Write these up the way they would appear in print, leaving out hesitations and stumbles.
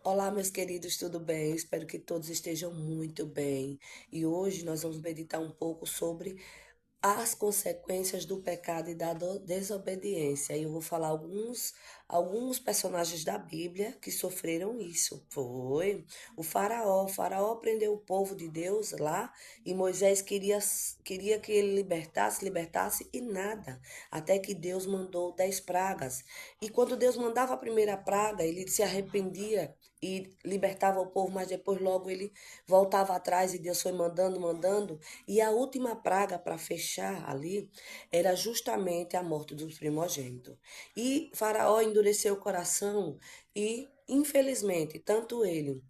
Olá, meus queridos, tudo bem? Espero que todos estejam muito bem. E hoje nós vamos meditar um pouco sobre as consequências do pecado e da desobediência. E eu vou falar alguns personagens da Bíblia que sofreram isso. Foi o Faraó. O Faraó prendeu o povo de Deus lá e Moisés queria que ele libertasse e nada. Até que Deus mandou 10 pragas. E quando Deus mandava a primeira praga, ele se arrependia e libertava o povo, mas depois logo ele voltava atrás e Deus foi mandando. E a última praga para fechar ali era justamente a morte dos primogênitos. E Faraó endureceu o coração e, infelizmente, tanto ele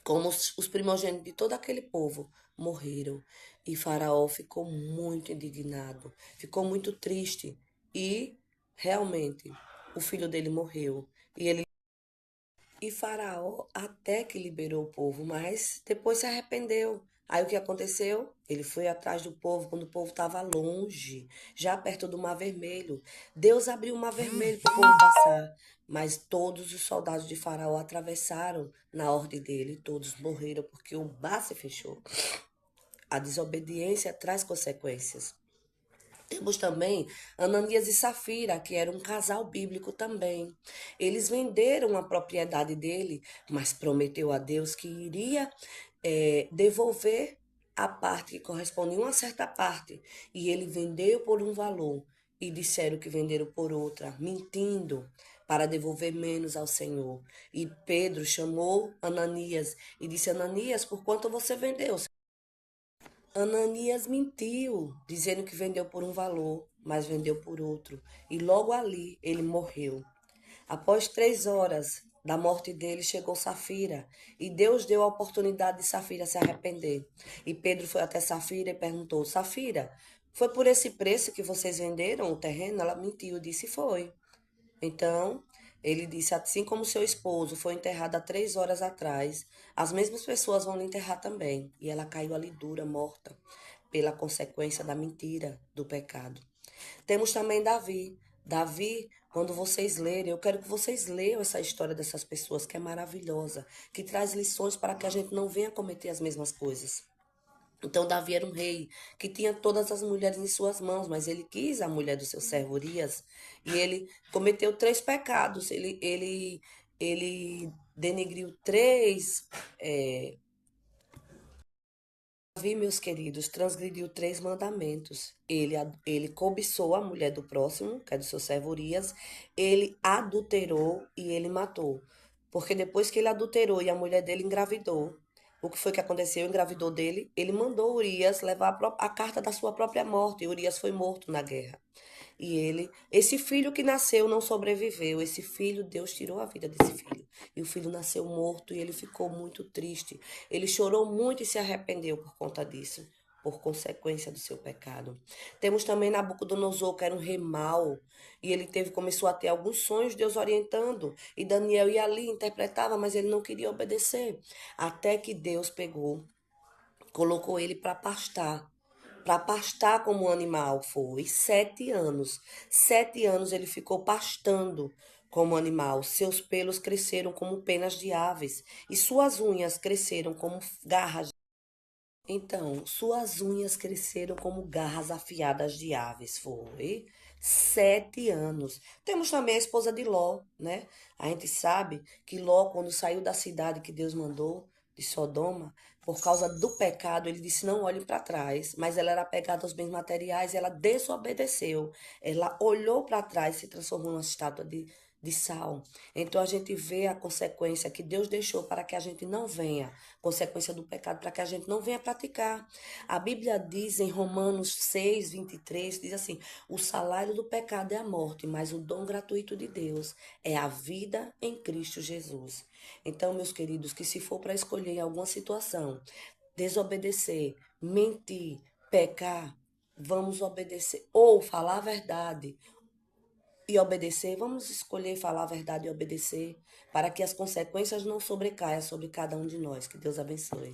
como os primogênitos de todo aquele povo morreram. E Faraó ficou muito indignado, ficou muito triste e realmente o filho dele morreu. E Faraó até que liberou o povo, mas depois se arrependeu. Aí o que aconteceu? Ele foi atrás do povo quando o povo estava longe, já perto do Mar Vermelho. Deus abriu o Mar Vermelho para o povo passar, mas todos os soldados de Faraó atravessaram na ordem dele, todos morreram porque o mar se fechou. A desobediência traz consequências. Temos também Ananias e Safira, que era um casal bíblico também. Eles venderam a propriedade dele, mas prometeu a Deus que iria devolver a parte que correspondia a uma certa parte. E ele vendeu por um valor e disseram que venderam por outra, mentindo para devolver menos ao Senhor. E Pedro chamou Ananias e disse: Ananias, por quanto você vendeu? Ananias mentiu, dizendo que vendeu por um valor, mas vendeu por outro. E logo ali ele morreu. Após 3 horas da morte dele, chegou Safira. E Deus deu a oportunidade de Safira se arrepender. E Pedro foi até Safira e perguntou: Safira, foi por esse preço que vocês venderam o terreno? Ela mentiu, disse: foi. Então, ele disse: assim como seu esposo foi enterrado há 3 horas atrás, as mesmas pessoas vão lhe enterrar também. E ela caiu ali dura, morta, pela consequência da mentira, do pecado. Temos também Davi. Davi, quando vocês lerem, eu quero que vocês leiam essa história dessas pessoas que é maravilhosa, que traz lições para que a gente não venha cometer as mesmas coisas. Então, Davi era um rei que tinha todas as mulheres em suas mãos, mas ele quis a mulher do seu servo Urias e ele cometeu 3 pecados. Ele denegriu três. Davi, meus queridos, transgrediu 3 mandamentos. Ele cobiçou a mulher do próximo, que é do seu servo Urias, ele adulterou e ele matou. Porque depois que ele adulterou e a mulher dele engravidou, o que foi que aconteceu? Engravidou dele, ele mandou Urias levar a carta da sua própria morte. E Urias foi morto na guerra. Esse filho que nasceu não sobreviveu. Esse filho, Deus tirou a vida desse filho. E o filho nasceu morto e ele ficou muito triste. Ele chorou muito e se arrependeu por conta disso, por consequência do seu pecado. Temos também Nabucodonosor, que era um rei mau, e ele começou a ter alguns sonhos, Deus orientando, e Daniel ia ali, interpretava, mas ele não queria obedecer. Até que Deus pegou, colocou ele para pastar como um animal. Foi 7 anos. 7 anos ele ficou pastando como animal. Seus pelos cresceram como penas de aves e suas unhas cresceram como garras. Então, suas unhas cresceram como garras afiadas de aves. Foi 7 anos. Temos também a esposa de Ló, né? A gente sabe que Ló, quando saiu da cidade que Deus mandou, de Sodoma, por causa do pecado, ele disse: não olhe para trás. Mas ela era apegada aos bens materiais, ela desobedeceu. Ela olhou para trás e se transformou numa estátua de sal. Então a gente vê a consequência que Deus deixou para que a gente não venha, consequência do pecado, para que a gente não venha praticar. A Bíblia diz em Romanos 6:23, diz assim: o salário do pecado é a morte, mas o dom gratuito de Deus é a vida em Cristo Jesus. Então, meus queridos, que se for para escolher em alguma situação, desobedecer, mentir, pecar, vamos obedecer ou falar a verdade e obedecer, vamos escolher falar a verdade e obedecer, para que as consequências não sobrecaiam sobre cada um de nós. Que Deus abençoe.